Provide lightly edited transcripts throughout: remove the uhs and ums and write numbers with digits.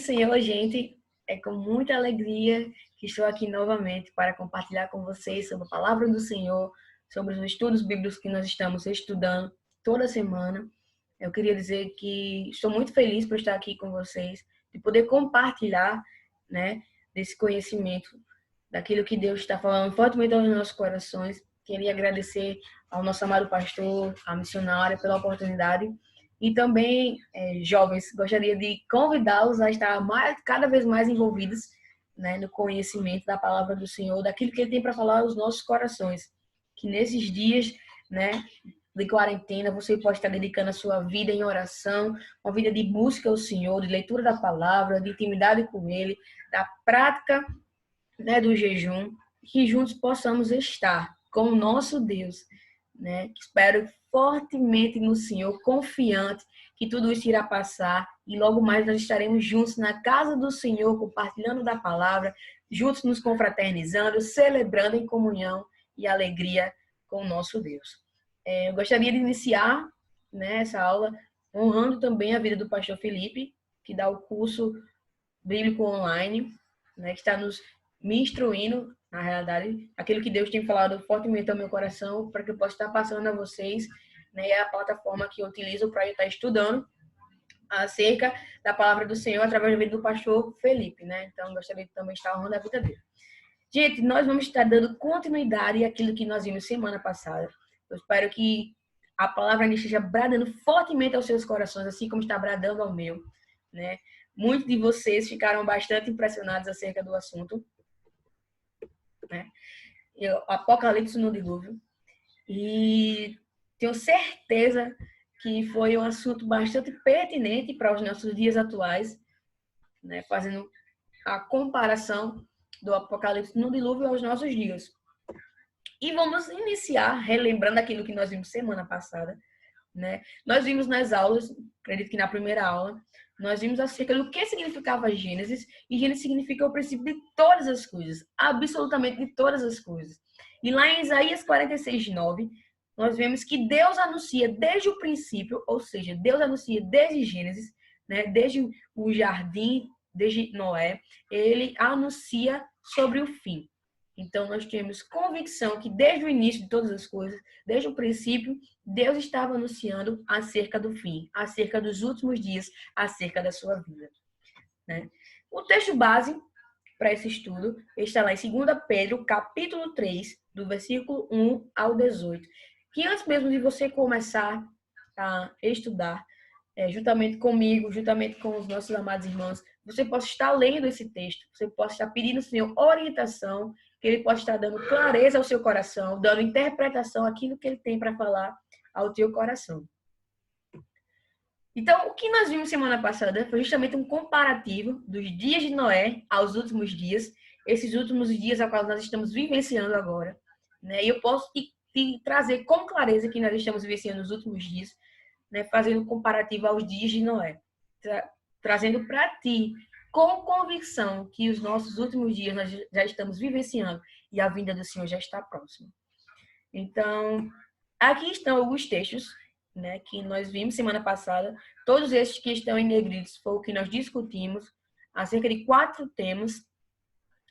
Senhor, gente, é com muita alegria que estou aqui novamente para compartilhar com vocês sobre a palavra do Senhor, sobre os estudos bíblicos que nós estamos estudando toda semana. Eu queria dizer que estou muito feliz por estar aqui com vocês, de poder compartilhar, né, desse conhecimento, daquilo que Deus está falando fortemente aos nossos corações. Queria agradecer ao nosso amado pastor, à missionária, pela oportunidade. E também, jovens, gostaria de convidá-los a estar cada vez mais envolvidos, né, no conhecimento da palavra do Senhor, daquilo que Ele tem para falar aos nossos corações. Que nesses dias, né, de quarentena, você pode estar dedicando a sua vida em oração, uma vida de busca ao Senhor, de leitura da palavra, de intimidade com Ele, da prática, né, do jejum, que juntos possamos estar com o nosso Deus, né? Espero fortemente no Senhor, confiante que tudo isso irá passar e logo mais nós estaremos juntos na casa do Senhor, compartilhando da palavra, juntos nos confraternizando, celebrando em comunhão e alegria com o nosso Deus. Eu gostaria de iniciar, né, essa aula honrando também a vida do pastor Felipe, que dá o curso bíblico online, né, que está me instruindo, na realidade, aquilo que Deus tem falado fortemente ao meu coração, para que eu possa estar passando a vocês, né, é a plataforma que eu utilizo para estar estudando acerca da palavra do Senhor através da vida do pastor Felipe, né? Então, gostaria de também estar honrando a vida dele. Gente, nós vamos estar dando continuidade àquilo que nós vimos semana passada. Eu espero que a palavra esteja bradando fortemente aos seus corações, assim como está bradando ao meu, né? Muitos de vocês ficaram bastante impressionados acerca do assunto, né? Apocalipse no dilúvio. E tenho certeza que foi um assunto bastante pertinente para os nossos dias atuais, né? Fazendo a comparação do Apocalipse no dilúvio aos nossos dias. E vamos iniciar relembrando aquilo que nós vimos semana passada, né? Nós vimos nas aulas, acredito que na primeira aula, nós vimos acerca do que significava Gênesis, e Gênesis significa o princípio de todas as coisas, absolutamente de todas as coisas. E lá em Isaías 46:9, nós vemos que Deus anuncia desde o princípio, ou seja, Deus anuncia desde Gênesis, né, desde o jardim, desde Noé, ele anuncia sobre o fim. Então, nós temos convicção que desde o início de todas as coisas, desde o princípio, Deus estava anunciando acerca do fim, acerca dos últimos dias, acerca da sua vida, né? O texto base para esse estudo está lá em 2 Pedro, capítulo 3, do versículo 1 ao 18. Que antes mesmo de você começar a estudar, juntamente comigo, juntamente com os nossos amados irmãos, você possa estar lendo esse texto, você possa estar pedindo ao Senhor orientação, que Ele possa estar dando clareza ao seu coração, dando interpretação àquilo que Ele tem para falar ao teu coração. Então, o que nós vimos semana passada foi justamente um comparativo dos dias de Noé aos últimos dias, esses últimos dias a quais nós estamos vivenciando agora, né? E eu posso te trazer com clareza que nós estamos vivenciando os últimos dias, né? Fazendo um comparativo aos dias de Noé, trazendo para ti com convicção que os nossos últimos dias nós já estamos vivenciando e a vinda do Senhor já está próxima. Então, aqui estão alguns textos, né, que nós vimos semana passada. Todos esses que estão em negritos foi o que nós discutimos, acerca de 4 temas.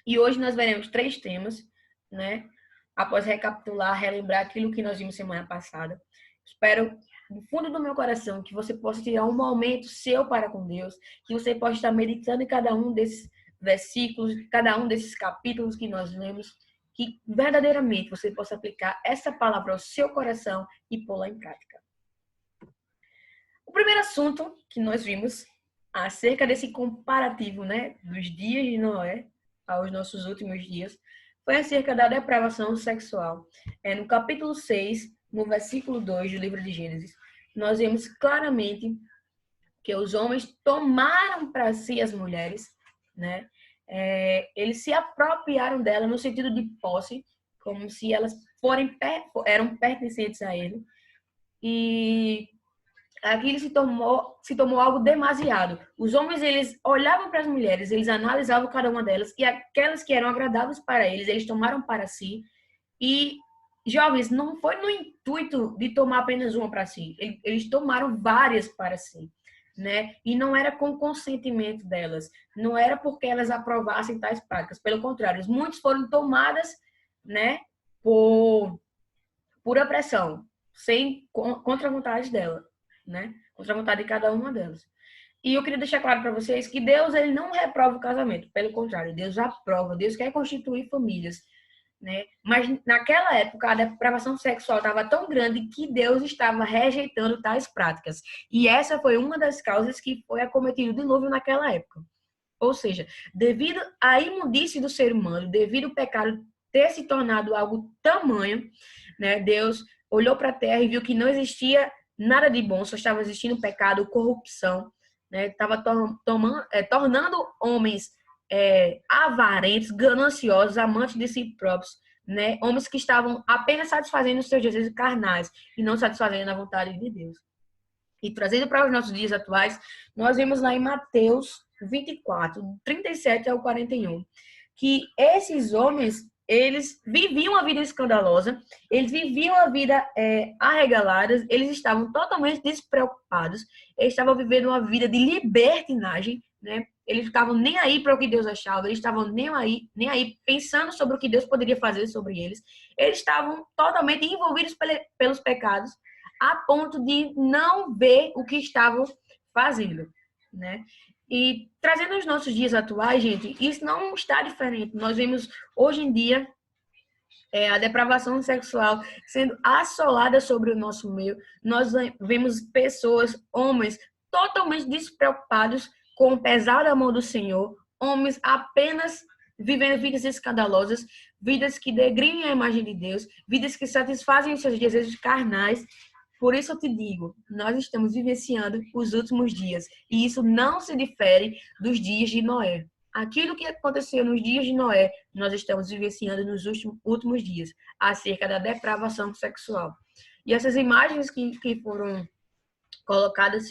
E hoje nós veremos 3 temas, né, após recapitular, relembrar aquilo que nós vimos semana passada. Espero, do fundo do meu coração, que você possa tirar um momento seu para com Deus, que você possa estar meditando em cada um desses versículos, cada um desses capítulos que nós lemos, que verdadeiramente você possa aplicar essa palavra ao seu coração e pô-la em prática. O primeiro assunto que nós vimos acerca desse comparativo, né, dos dias de Noé aos nossos últimos dias, foi acerca da depravação sexual. No capítulo 6, no versículo 2 do livro de Gênesis, nós vemos claramente que os homens tomaram para si as mulheres, né? Eles se apropriaram dela no sentido de posse, como se elas eram pertencentes a ele. E aquilo se tomou algo demasiado. Os homens, eles olhavam para as mulheres, eles analisavam cada uma delas, e aquelas que eram agradáveis para eles, eles tomaram para si. E, jovens, não foi no intuito de tomar apenas uma para si. Eles tomaram várias para si. né? E não era com consentimento delas, não era porque elas aprovassem tais práticas, pelo contrário, muitos foram tomadas, né, por pura pressão, sem contra a vontade dela, né? Contra a vontade de cada uma delas. E eu queria deixar claro para vocês que Deus ele não reprova o casamento, pelo contrário, Deus aprova, Deus quer constituir famílias, né? Mas naquela época a depravação sexual estava tão grande que Deus estava rejeitando tais práticas. E essa foi uma das causas que foi acometido o dilúvio naquela época. Ou seja, devido à imundície do ser humano, devido ao pecado ter se tornado algo tamanho, né? Deus olhou para a terra e viu que não existia nada de bom, só estava existindo pecado, corrupção, né? Estava tornando homens avarentos, gananciosos, amantes de si próprios, né? Homens que estavam apenas satisfazendo os seus desejos carnais e não satisfazendo a vontade de Deus. E trazendo para os nossos dias atuais, nós vemos lá em Mateus 24, 37 ao 41, que esses homens, eles viviam a vida escandalosa, eles viviam a vida arregaladas, eles estavam totalmente despreocupados, eles estavam vivendo uma vida de libertinagem, né? Eles ficavam nem aí para o que Deus achava, eles estavam nem aí pensando sobre o que Deus poderia fazer sobre eles. Eles estavam totalmente envolvidos pelos pecados, a ponto de não ver o que estavam fazendo, né? E trazendo os nossos dias atuais, gente, isso não está diferente. Nós vemos hoje em dia a depravação sexual sendo assolada sobre o nosso meio. Nós vemos pessoas, homens, totalmente despreocupados com o pesar da mão do Senhor, homens apenas vivendo vidas escandalosas, vidas que degridem a imagem de Deus, vidas que satisfazem os seus desejos carnais. Por isso eu te digo, nós estamos vivenciando os últimos dias, e isso não se difere dos dias de Noé. Aquilo que aconteceu nos dias de Noé, nós estamos vivenciando nos últimos dias, acerca da depravação sexual. E essas imagens que foram colocadas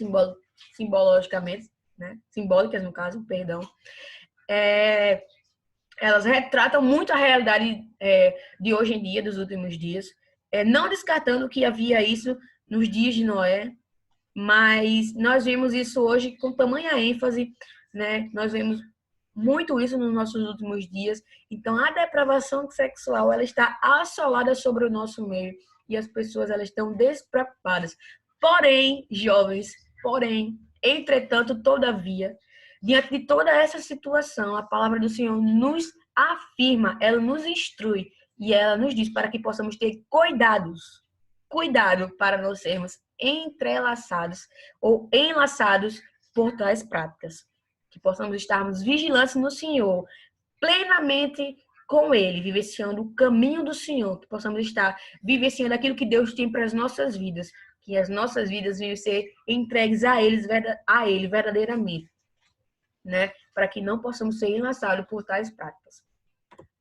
simbolicamente, né? Simbólicas no caso, perdão, elas retratam muito a realidade de hoje em dia, dos últimos dias, não descartando que havia isso nos dias de Noé, mas nós vemos isso hoje com tamanha ênfase, né? Nós vemos muito isso nos nossos últimos dias. Então, a depravação sexual, ela está assolada sobre o nosso meio e as pessoas, elas estão despreocupadas. Porém, jovens, entretanto, todavia, diante de toda essa situação, a palavra do Senhor nos afirma, ela nos instrui e ela nos diz para que possamos ter cuidado para não sermos entrelaçados ou enlaçados por tais práticas. Que possamos estarmos vigilantes no Senhor, plenamente com Ele, vivenciando o caminho do Senhor, que possamos estar vivenciando aquilo que Deus tem para as nossas vidas, que as nossas vidas venham ser entregues a Ele verdadeiramente, né? Para que não possamos ser enlaçados por tais práticas.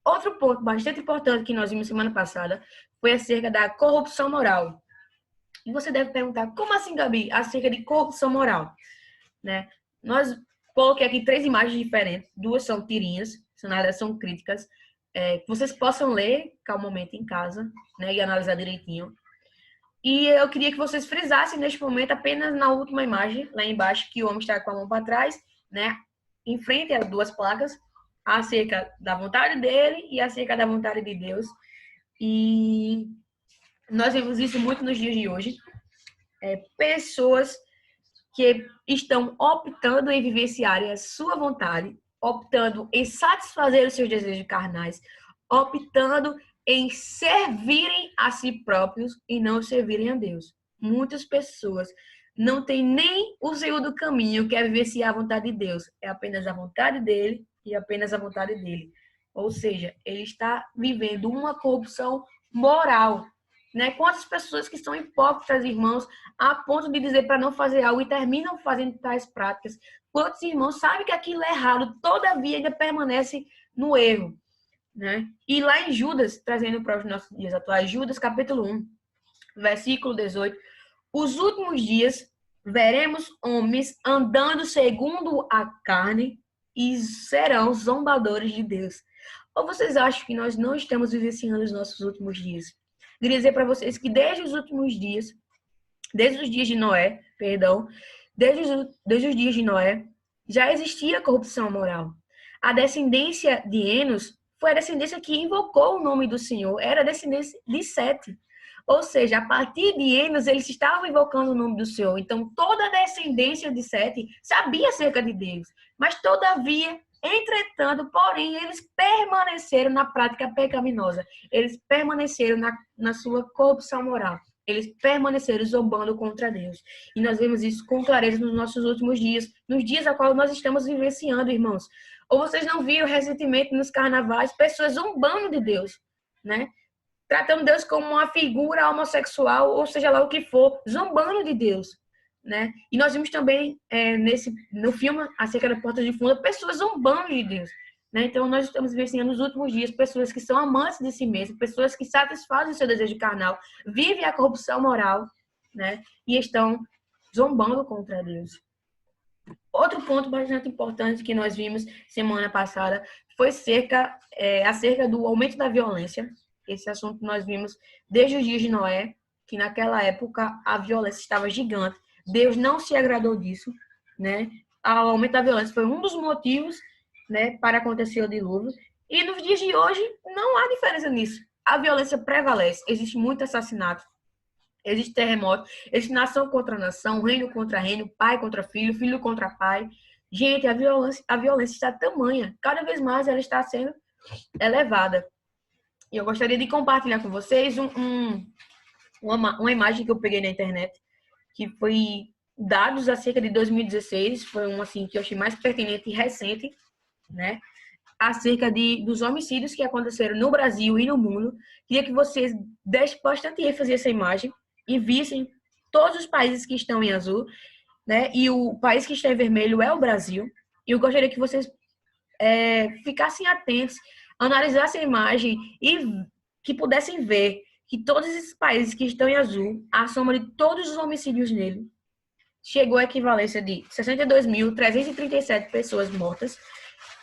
Outro ponto bastante importante que nós vimos semana passada foi acerca da corrupção moral. E você deve perguntar, como assim, Gabi, acerca de corrupção moral? Né? Nós coloquei aqui 3 imagens diferentes, 2 são tirinhas, são críticas, que vocês possam ler calmamente em casa, né, e analisar direitinho. E eu queria que vocês frisassem neste momento apenas na última imagem, lá embaixo, que o homem está com a mão para trás, né, em frente às 2 placas, acerca da vontade dele e acerca da vontade de Deus. E nós vemos isso muito nos dias de hoje. Pessoas que estão optando em vivenciarem a sua vontade, optando em satisfazer os seus desejos carnais, optando em servirem a si próprios e não servirem a Deus. Muitas pessoas não têm nem o Senhor do caminho, que é vivenciar a vontade de Deus. É apenas a vontade dele e apenas a vontade dele. Ou seja, ele está vivendo uma corrupção moral. Né? Quantas pessoas que são hipócritas, irmãos, a ponto de dizer para não fazer algo e terminam fazendo tais práticas. Quantos irmãos sabem que aquilo é errado, todavia ainda permanece no erro. Né? E lá em Judas, trazendo para os nossos dias atuais, Judas capítulo 1, versículo 18, os últimos dias veremos homens andando segundo a carne e serão zombadores de Deus. Ou vocês acham que nós não estamos vivenciando os nossos últimos dias? Queria dizer para vocês que desde os últimos dias, desde os dias de Noé, desde os dias de Noé, já existia corrupção moral. A descendência de Enos foi a descendência que invocou o nome do Senhor, era a descendência de Sete. Ou seja, a partir de Enos, eles estavam invocando o nome do Senhor. Então, toda a descendência de Sete sabia acerca de Deus. Mas, todavia, entretanto, porém, eles permaneceram na prática pecaminosa. Eles permaneceram na sua corrupção moral. Eles permaneceram zombando contra Deus. E nós vemos isso com clareza nos nossos últimos dias, nos dias a qual nós estamos vivenciando, irmãos. Ou vocês não viram recentemente nos carnavais pessoas zombando de Deus, né? Tratando Deus como uma figura homossexual, ou seja lá o que for, zombando de Deus, né? E nós vimos também no filme acerca da Porta de Fundo, pessoas zombando de Deus, né? Então nós estamos vivenciando nos últimos dias pessoas que são amantes de si mesmas, pessoas que satisfazem o seu desejo carnal, vivem a corrupção moral, né? E estão zombando contra Deus. Outro ponto bastante importante que nós vimos semana passada foi acerca do aumento da violência. Esse assunto nós vimos desde os dias de Noé, que naquela época a violência estava gigante. Deus não se agradou disso, né? O aumento da violência foi um dos motivos, né, para acontecer o dilúvio. E nos dias de hoje não há diferença nisso. A violência prevalece. Existe muito assassinato, existe terremoto, existe nação contra nação, reino contra reino, pai contra filho, filho contra pai. Gente, a violência está tamanha. Cada vez mais ela está sendo elevada. E eu gostaria de compartilhar com vocês uma imagem que eu peguei na internet, que foi dados acerca de 2016, foi um assim que eu achei mais pertinente e recente, né? Acerca dos homicídios que aconteceram no Brasil e no mundo. Queria que vocês dessem bastante ênfase a essa imagem e vissem todos os países que estão em azul, né? E o país que está em vermelho é o Brasil. E eu gostaria que vocês ficassem atentos, analisassem a imagem e que pudessem ver que todos esses países que estão em azul, a soma de todos os homicídios nele, chegou à equivalência de 62.337 pessoas mortas.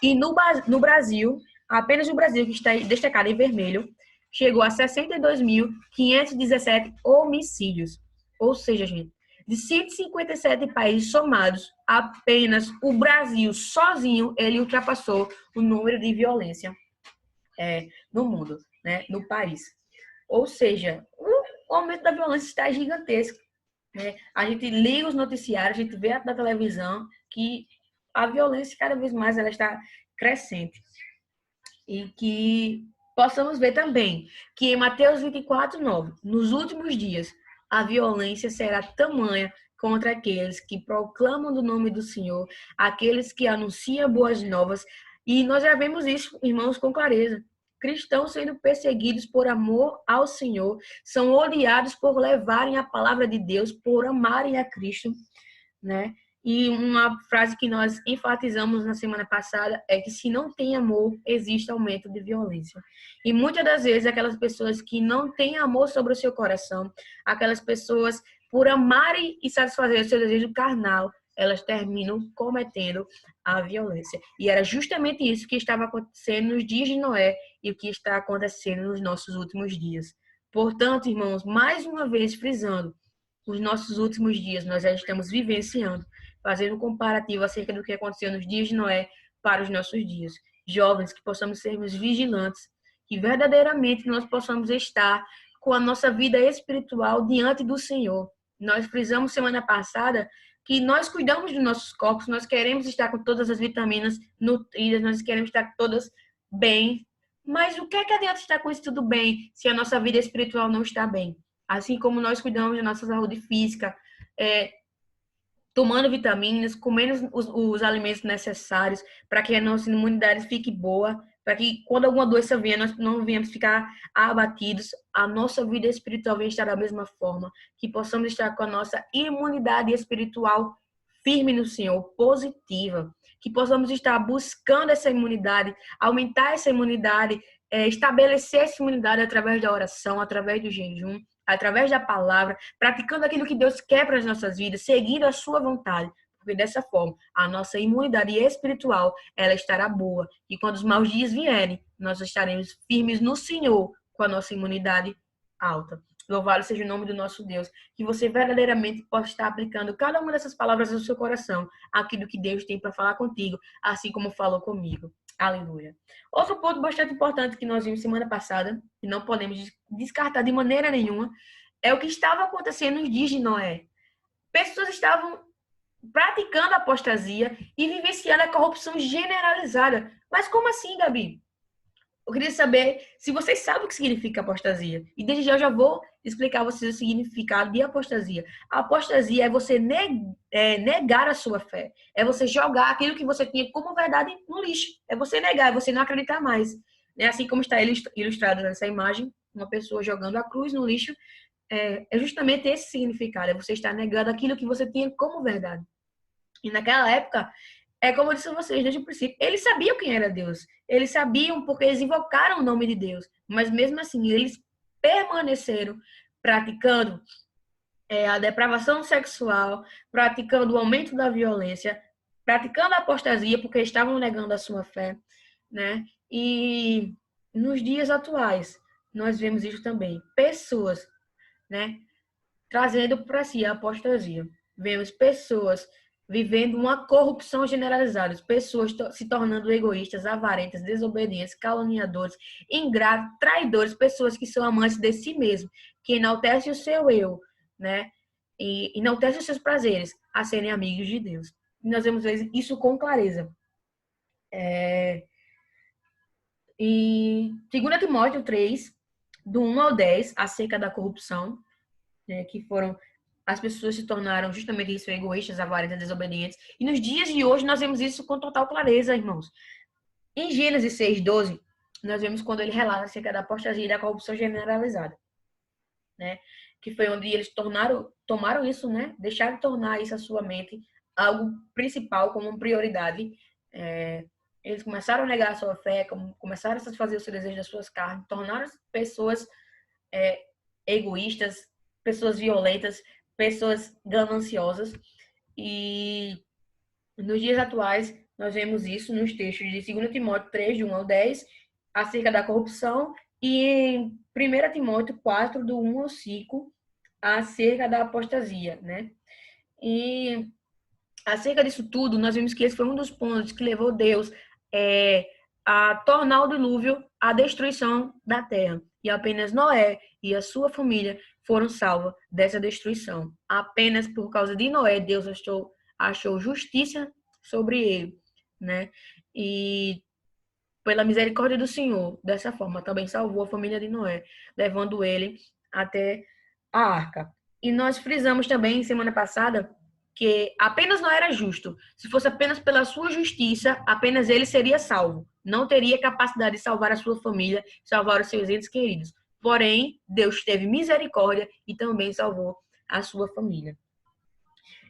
E no Brasil, apenas o Brasil, que está destacado em vermelho, chegou a 62.517 homicídios. Ou seja, gente, de 157 países somados, apenas o Brasil sozinho, ele ultrapassou o número de violência no mundo, né, no país. Ou seja, o aumento da violência está gigantesco, né? A gente liga os noticiários, a gente vê na televisão que a violência cada vez mais ela está crescente. E que possamos ver também que em Mateus 24:9, nos últimos dias, a violência será tamanha contra aqueles que proclamam do nome do Senhor, aqueles que anunciam boas novas. E nós já vemos isso, irmãos, com clareza. Cristãos sendo perseguidos por amor ao Senhor, são odiados por levarem a palavra de Deus, por amarem a Cristo, né? E uma frase que nós enfatizamos na semana passada é que se não tem amor, existe aumento de violência. E muitas das vezes aquelas pessoas que não têm amor sobre o seu coração, aquelas pessoas por amarem e satisfazer o seu desejo carnal, elas terminam cometendo a violência. E era justamente isso que estava acontecendo nos dias de Noé e o que está acontecendo nos nossos últimos dias. Portanto, irmãos, mais uma vez frisando, os nossos últimos dias nós já estamos vivenciando, fazendo um comparativo acerca do que aconteceu nos dias de Noé para os nossos dias. Jovens, que possamos sermos vigilantes, que verdadeiramente nós possamos estar com a nossa vida espiritual diante do Senhor. Nós frisamos semana passada que nós cuidamos dos nossos corpos, nós queremos estar com todas as vitaminas nutridas, nós queremos estar todas bem. Mas o que é que adianta estar com isso tudo bem se a nossa vida espiritual não está bem? Assim como nós cuidamos da nossa saúde física, tomando vitaminas, comendo os alimentos necessários para que a nossa imunidade fique boa, para que quando alguma doença venha, nós não venhamos ficar abatidos, a nossa vida espiritual venha estar da mesma forma, que possamos estar com a nossa imunidade espiritual firme no Senhor, positiva, que possamos estar buscando essa imunidade, aumentar essa imunidade, estabelecer essa imunidade através da oração, através do jejum, através da palavra, praticando aquilo que Deus quer para as nossas vidas, seguindo a sua vontade. Porque dessa forma, a nossa imunidade espiritual, ela estará boa. E quando os maus dias vierem, nós estaremos firmes no Senhor com a nossa imunidade alta. Louvado seja o nome do nosso Deus. Que você verdadeiramente possa estar aplicando cada uma dessas palavras no seu coração, aquilo que Deus tem para falar contigo, assim como falou comigo. Aleluia. Outro ponto bastante importante que nós vimos semana passada, que não podemos descartar de maneira nenhuma, é o que estava acontecendo nos dias de Noé. Pessoas estavam praticando a apostasia e vivenciando a corrupção generalizada. Mas como assim, Gabi? Eu queria saber se vocês sabem o que significa apostasia. E desde já eu já vou explicar a vocês o significado de apostasia. A apostasia é você negar a sua fé. É você jogar aquilo que você tinha como verdade no lixo. É você negar, é você não acreditar mais. Assim como está ilustrado nessa imagem, uma pessoa jogando a cruz no lixo, é justamente esse significado. É você estar negando aquilo que você tinha como verdade. E naquela época, como eu disse a vocês desde o princípio, eles sabiam quem era Deus. Eles sabiam porque eles invocaram o nome de Deus. Mas mesmo assim, eles permaneceram praticando a depravação sexual, praticando o aumento da violência, praticando a apostasia porque estavam negando a sua fé, né? E nos dias atuais, nós vemos isso também. Pessoas, né, trazendo para si a apostasia. Vemos pessoas vivendo uma corrupção generalizada, pessoas se tornando egoístas, avarentas, desobedientes, caluniadores, ingratos, traidores, pessoas que são amantes de si mesmo, que enaltecem o seu eu, né? E enaltecem os seus prazeres, a serem amigos de Deus. E nós vemos isso com clareza. Em 2 Timóteo 3, do 1 ao 10, acerca da corrupção, né, que foram as pessoas se tornaram justamente isso, egoístas, avarentas, desobedientes. E nos dias de hoje nós vemos isso com total clareza, irmãos. Em Gênesis 6:12, nós vemos quando ele relata acerca da apostasia e da corrupção generalizada, né? Que foi onde eles tomaram isso, né? Deixaram de tornar isso a sua mente algo principal, como uma prioridade. Eles começaram a negar a sua fé, começaram a satisfazer os seus desejos das suas carnes, tornaram-se pessoas egoístas, pessoas violentas, pessoas gananciosas. E nos dias atuais, nós vemos isso nos textos de 2 Timóteo 3, de 1 ao 10, acerca da corrupção, e em 1 Timóteo 4, do 1 ao 5, acerca da apostasia, né? E acerca disso tudo, nós vimos que esse foi um dos pontos que levou Deus a tornar o dilúvio a destruição da terra. E apenas Noé e a sua família foram salvos dessa destruição. Apenas por causa de Noé, Deus achou justiça sobre ele, né? E pela misericórdia do Senhor, dessa forma, também salvou a família de Noé, levando ele até a arca. E nós frisamos também, semana passada, que apenas não era justo. Se fosse apenas pela sua justiça, apenas ele seria salvo. Não teria capacidade de salvar a sua família, salvar os seus entes queridos. Porém, Deus teve misericórdia e também salvou a sua família.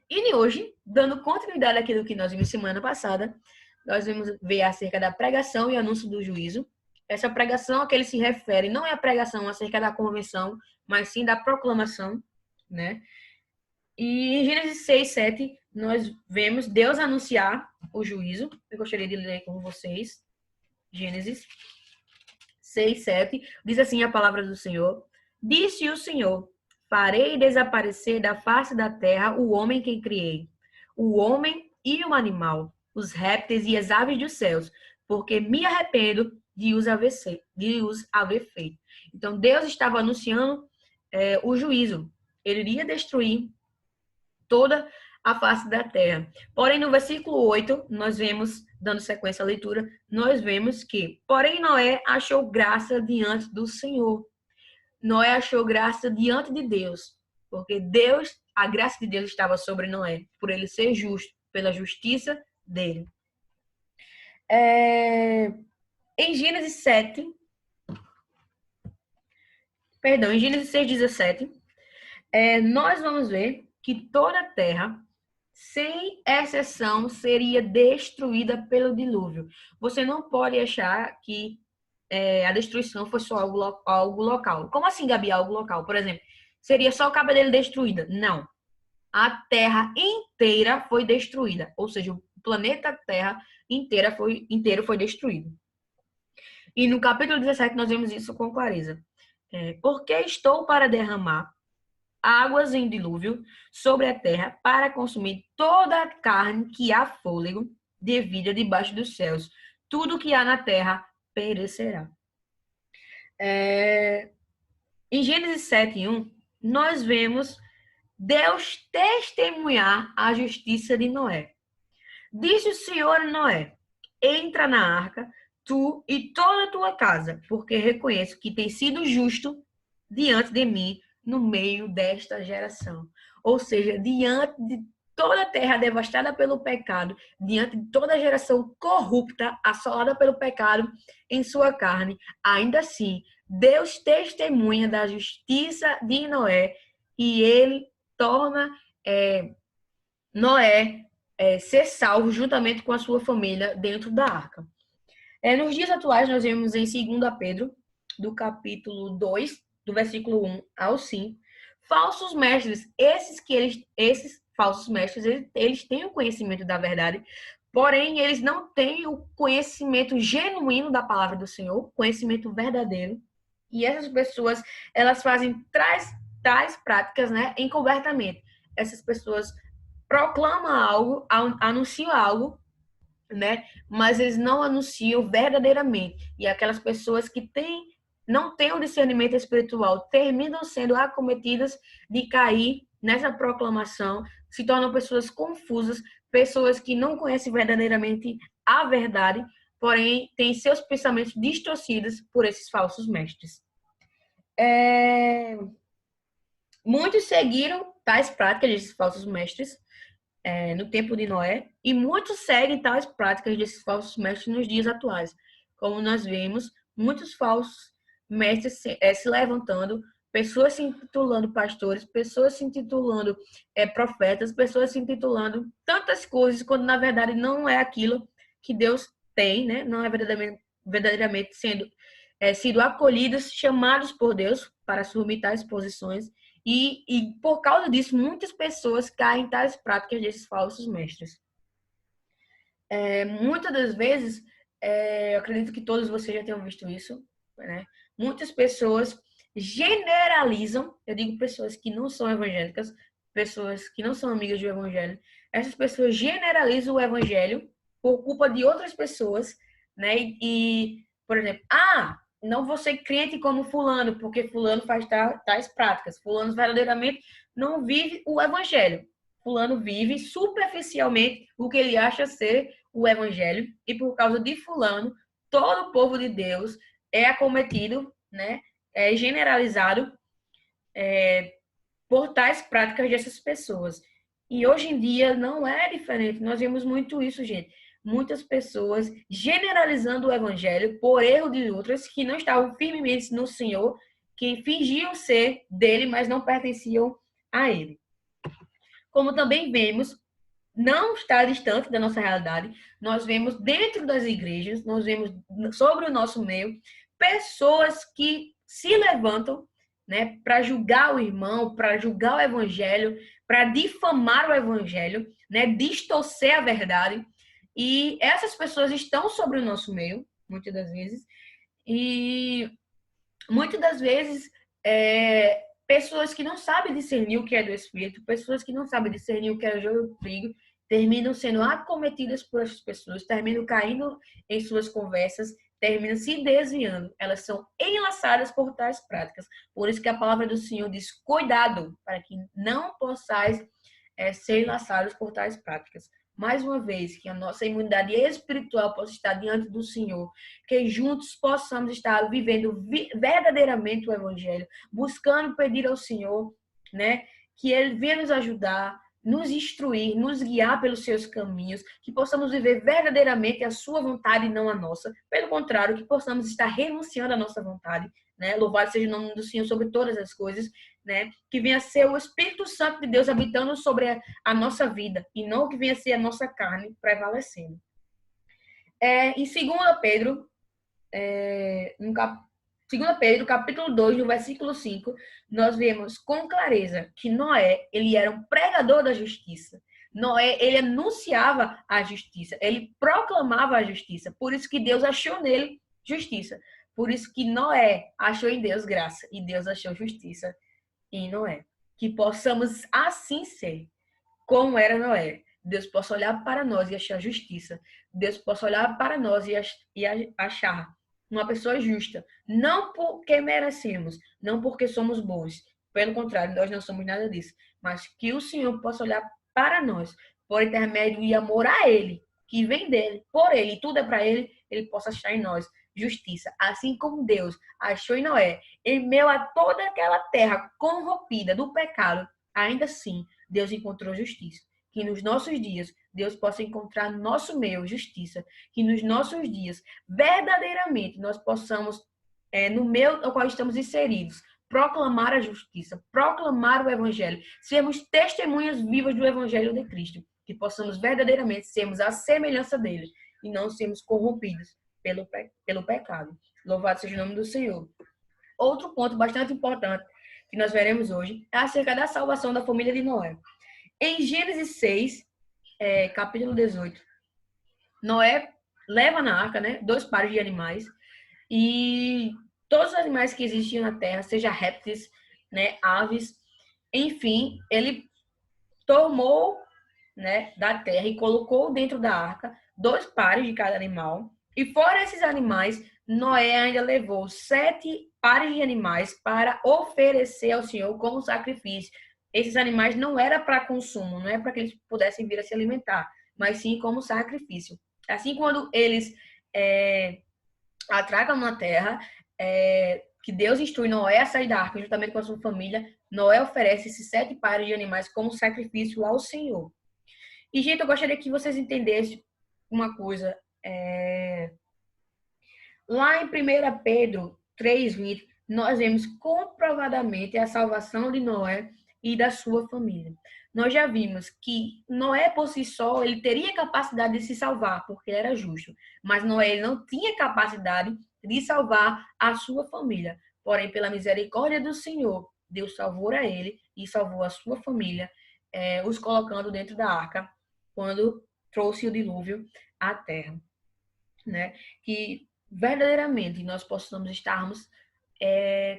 E hoje, dando continuidade àquilo que nós vimos semana passada, nós vamos ver acerca da pregação e anúncio do juízo. Essa pregação a que ele se refere não é a pregação acerca da convenção, mas sim da proclamação, né? E em Gênesis 6, 7, nós vemos Deus anunciar o juízo. Eu gostaria de ler com vocês. Gênesis 6, 7. Diz assim a palavra do Senhor. Disse o Senhor, farei desaparecer da face da terra o homem que criei, o homem e o animal, os répteis e as aves dos céus, porque me arrependo de os haver feito. Então, Deus estava anunciando o juízo. Ele iria destruir toda a face da terra. Porém, no versículo 8, nós vemos, dando sequência à leitura, nós vemos que, porém, Noé achou graça diante do Senhor. Noé achou graça diante de Deus, porque a graça de Deus estava sobre Noé, por ele ser justo, pela justiça dele. Em Gênesis 6, 17, nós vamos ver que toda a terra, sem exceção, seria destruída pelo dilúvio. Você não pode achar que a destruição foi só algo local. Como assim, Gabi, algo local? Por exemplo, seria só a capa dele destruída? Não. A Terra inteira foi destruída. Ou seja, o planeta Terra inteiro foi destruído. E no capítulo 17 nós vemos isso com clareza. Porque estou para derramar águas em dilúvio sobre a terra para consumir toda a carne que há fôlego de vida debaixo dos céus. Tudo que há na terra perecerá. Em Gênesis 7:1, nós vemos Deus testemunhar a justiça de Noé. Disse o Senhor a Noé: entra na arca, tu e toda a tua casa, porque reconheço que tem sido justo diante de mim no meio desta geração. Ou seja, diante de toda a terra devastada pelo pecado, diante de toda a geração corrupta, assolada pelo pecado em sua carne, ainda assim, Deus testemunha da justiça de Noé e ele torna Noé ser salvo juntamente com a sua família dentro da arca. Nos dias atuais, nós vemos em 2 Pedro, do capítulo 2, do versículo 1 ao 5, falsos mestres. Esses falsos mestres, eles têm o conhecimento da verdade, porém, eles não têm o conhecimento genuíno da palavra do Senhor, conhecimento verdadeiro. E essas pessoas, elas fazem tais práticas, né, encobertamente. Essas pessoas proclamam algo, anunciam algo, né? Mas eles não anunciam verdadeiramente. E aquelas pessoas que não têm o discernimento espiritual terminam sendo acometidas de cair nessa proclamação, se tornam pessoas confusas, pessoas que não conhecem verdadeiramente a verdade, porém têm seus pensamentos distorcidos por esses falsos mestres. Muitos seguiram tais práticas desses falsos mestres, no tempo de Noé, e muitos seguem tais práticas desses falsos mestres nos dias atuais. Como nós vemos, muitos falsos mestres se levantando, pessoas se intitulando pastores, pessoas se intitulando profetas, pessoas se intitulando tantas coisas, quando na verdade não é aquilo que Deus tem, né? Não é verdadeiramente sido acolhidos, chamados por Deus para assumir tais posições. E por causa disso, muitas pessoas caem em tais práticas desses falsos mestres. Muitas das vezes, eu acredito que todos vocês já tenham visto isso, né? Muitas pessoas generalizam, eu digo pessoas que não são evangélicas, pessoas que não são amigas do evangelho, essas pessoas generalizam o evangelho por culpa de outras pessoas, né? Por exemplo, não vou ser crente como fulano, porque fulano faz tais práticas. Fulano verdadeiramente não vive o evangelho. Fulano vive superficialmente o que ele acha ser o evangelho. E por causa de fulano, todo o povo de Deus é acometido, né? É generalizado por tais práticas dessas pessoas. E hoje em dia não é diferente. Nós vemos muito isso, gente. Muitas pessoas generalizando o evangelho por erro de outras que não estavam firmemente no Senhor, que fingiam ser dele, mas não pertenciam a ele. Como também vemos, não está distante da nossa realidade, nós vemos dentro das igrejas, nós vemos sobre o nosso meio, pessoas que se levantam, né, para julgar o irmão, para julgar o evangelho, para difamar o evangelho, né, distorcer a verdade. E essas pessoas estão sobre o nosso meio, muitas das vezes, e muitas das vezes pessoas que não sabem discernir o que é do Espírito, pessoas que não sabem discernir o que é joio e trigo, terminam sendo acometidas por essas pessoas, terminam caindo em suas conversas, terminam se desviando. Elas são enlaçadas por tais práticas. Por isso que a palavra do Senhor diz: cuidado, para que não possais ser enlaçados por tais práticas. Mais uma vez, que a nossa imunidade espiritual possa estar diante do Senhor, que juntos possamos estar vivendo verdadeiramente o Evangelho, buscando pedir ao Senhor, né, que Ele venha nos ajudar, nos instruir, nos guiar pelos seus caminhos, que possamos viver verdadeiramente a sua vontade e não a nossa. Pelo contrário, que possamos estar renunciando à nossa vontade, né? Louvado seja o nome do Senhor sobre todas as coisas, né? Que venha ser o Espírito Santo de Deus habitando sobre a nossa vida e não que venha ser a nossa carne prevalecendo. Em 2 Pedro, 2 Pedro, capítulo 2, no versículo 5, nós vemos com clareza que Noé, ele era um pregador da justiça. Noé, ele anunciava a justiça, ele proclamava a justiça. Por isso que Deus achou nele justiça. Por isso que Noé achou em Deus graça e Deus achou justiça em Noé. Que possamos assim ser, como era Noé. Deus possa olhar para nós e achar justiça. Deus possa olhar para nós e achar uma pessoa justa. Não porque merecemos, não porque somos bons. Pelo contrário, nós não somos nada disso. Mas que o Senhor possa olhar para nós, por intermédio e amor a Ele, que vem dele, por Ele, e tudo é para Ele, Ele possa achar em nós justiça. Assim como Deus achou em Noé, em meio a toda aquela terra corrompida do pecado, ainda assim, Deus encontrou justiça. Que nos nossos dias, Deus possa encontrar no nosso meio justiça. Que nos nossos dias, verdadeiramente, nós possamos, no meio ao qual estamos inseridos, proclamar a justiça, proclamar o Evangelho, sermos testemunhas vivas do Evangelho de Cristo. Que possamos verdadeiramente sermos a semelhança dele e não sermos corrompidos pelo pecado. Louvado seja o nome do Senhor. Outro ponto bastante importante que nós veremos hoje é acerca da salvação da família de Noé. Em Gênesis 6, capítulo 18, Noé leva na arca, né, 2 pares de animais e todos os animais que existiam na terra, seja répteis, né, aves, enfim, ele tomou, né, da terra e colocou dentro da arca 2 pares de cada animal. E fora esses animais, Noé ainda levou 7 pares de animais para oferecer ao Senhor como sacrifício. Esses animais não era para consumo, não é para que eles pudessem vir a se alimentar, mas sim como sacrifício. Assim, quando eles atracam na terra, que Deus instrui Noé a sair da arca juntamente com a sua família, Noé oferece esses 7 pares de animais como sacrifício ao Senhor. E, gente, eu gostaria que vocês entendessem uma coisa. Lá em 1 Pedro 3:20, nós vemos comprovadamente a salvação de Noé e da sua família. Nós já vimos que Noé, por si só, ele teria capacidade de se salvar, porque ele era justo. Mas Noé ele não tinha capacidade de salvar a sua família. Porém, pela misericórdia do Senhor, Deus salvou a ele e salvou a sua família, os colocando dentro da arca, quando trouxe o dilúvio à terra. Né? Que verdadeiramente nós possamos estarmos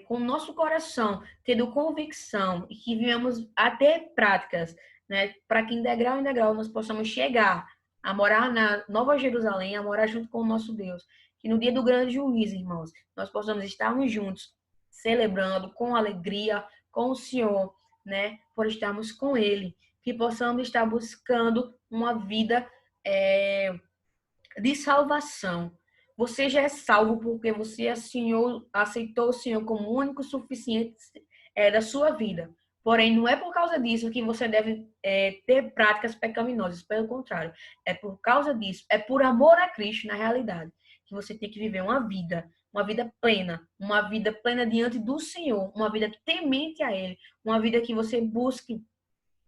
com o nosso coração tendo convicção e que venhamos a ter práticas, né? Para que em degrau em degrau nós possamos chegar a morar na Nova Jerusalém, a morar junto com o nosso Deus. Que no dia do grande juízo, irmãos, nós possamos estarmos juntos, celebrando com alegria com o Senhor, né? Por estarmos com Ele. Que possamos estar buscando uma vida de salvação. Você já é salvo porque você aceitou o Senhor como o único suficiente da sua vida. Porém, não é por causa disso que você deve ter práticas pecaminosas. Pelo contrário, é por causa disso, é por amor a Cristo, na realidade, que você tem que viver uma vida plena diante do Senhor, uma vida temente a Ele, uma vida que você busque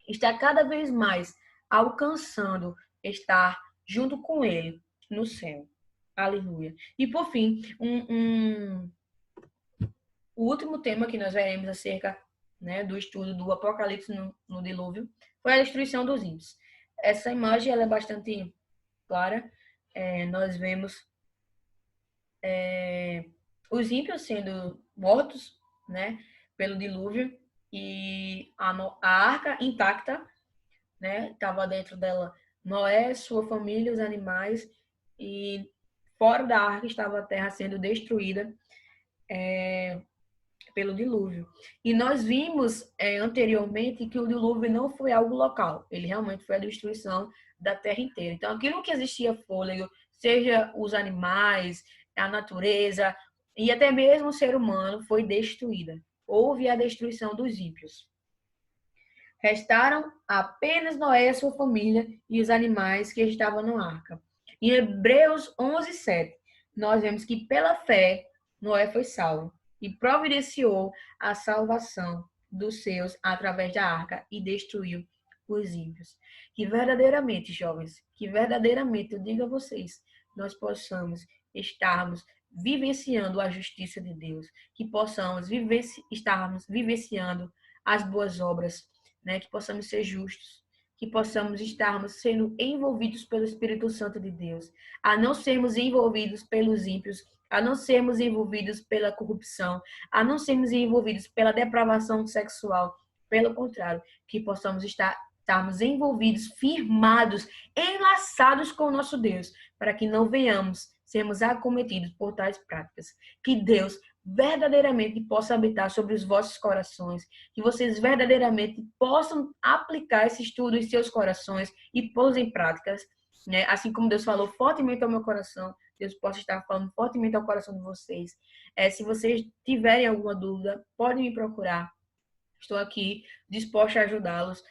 estar cada vez mais alcançando estar junto com Ele no céu. Aleluia. E por fim, o último tema que nós veremos acerca, né, do estudo do Apocalipse no dilúvio foi a destruição dos ímpios. Essa imagem ela é bastante clara. Nós vemos os ímpios sendo mortos, né, pelo dilúvio e a arca intacta, né, estava dentro dela Noé, sua família, os animais, e fora da arca estava a terra sendo destruída pelo dilúvio. E nós vimos anteriormente que o dilúvio não foi algo local, ele realmente foi a destruição da terra inteira. Então, aquilo que existia fôlego, seja os animais, a natureza e até mesmo o ser humano, foi destruída. Houve a destruição dos ímpios. Restaram apenas Noé e a sua família e os animais que estavam na arca. Em Hebreus 11:7, nós vemos que pela fé Noé foi salvo e providenciou a salvação dos seus através da arca e destruiu os ímpios. Que verdadeiramente, jovens, que verdadeiramente eu digo a vocês, nós possamos estarmos vivenciando a justiça de Deus, que possamos estarmos vivenciando as boas obras, né? Que possamos ser justos, que possamos estarmos sendo envolvidos pelo Espírito Santo de Deus, a não sermos envolvidos pelos ímpios a não sermos envolvidos pela corrupção, a não sermos envolvidos pela depravação sexual. Pelo contrário, que possamos estarmos envolvidos, firmados, enlaçados com o nosso Deus, para que não venhamos sermos acometidos por tais práticas. Que Deus verdadeiramente possa habitar sobre os vossos corações, que vocês verdadeiramente possam aplicar esse estudo em seus corações e pô-los em práticas, né? Assim como Deus falou fortemente ao meu coração, Deus possa estar falando fortemente ao coração de vocês. Se vocês tiverem alguma dúvida, podem me procurar. Estou aqui disposta a ajudá-los.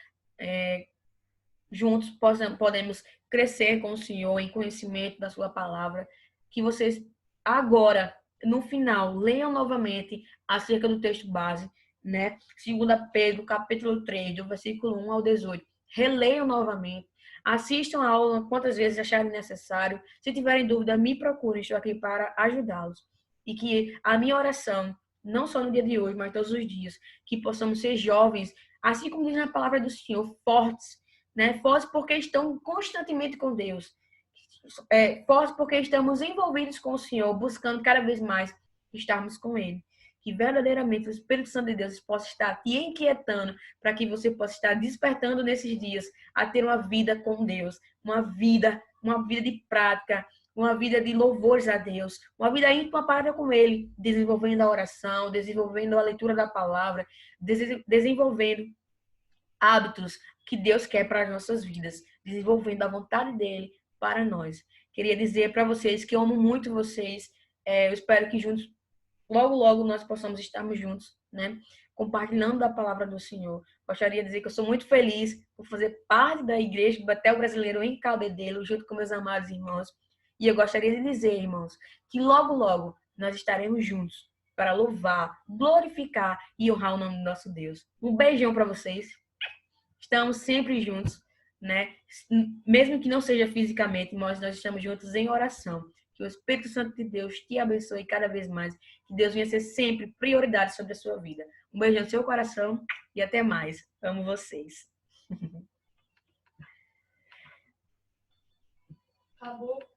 Juntos podemos crescer com o Senhor em conhecimento da sua palavra. Que vocês agora, no final, leiam novamente acerca do texto base, né? 2 Pedro, capítulo 3, do versículo 1 ao 18. Releiam novamente. Assistam a aula quantas vezes acharem necessário. Se tiverem dúvida, me procurem. Estou aqui para ajudá-los. E que a minha oração, não só no dia de hoje, mas todos os dias, que possamos ser jovens, assim como diz na palavra do Senhor, fortes, né? Fortes porque estão constantemente com Deus. Fortes porque estamos envolvidos com o Senhor, buscando cada vez mais estarmos com Ele. Que verdadeiramente o Espírito Santo de Deus possa estar te inquietando para que você possa estar despertando nesses dias a ter uma vida com Deus, uma vida de prática, uma vida de louvores a Deus, uma vida íntima para com Ele, desenvolvendo a oração, desenvolvendo a leitura da palavra, desenvolvendo hábitos que Deus quer para as nossas vidas, desenvolvendo a vontade dele para nós. Queria dizer para vocês que eu amo muito vocês. Eu espero que juntos, logo, logo, nós possamos estarmos juntos, né? Compartilhando da palavra do Senhor. Gostaria de dizer que eu sou muito feliz por fazer parte da Igreja do Betel Brasileiro em Cabedelo, junto com meus amados irmãos. E eu gostaria de dizer, irmãos, que logo, logo, nós estaremos juntos para louvar, glorificar e honrar o nome do nosso Deus. Um beijão para vocês. Estamos sempre juntos, né? Mesmo que não seja fisicamente, mas nós estamos juntos em oração. Que o Espírito Santo de Deus te abençoe cada vez mais. Que Deus venha ser sempre prioridade sobre a sua vida. Um beijo no seu coração e até mais. Amo vocês. Acabou.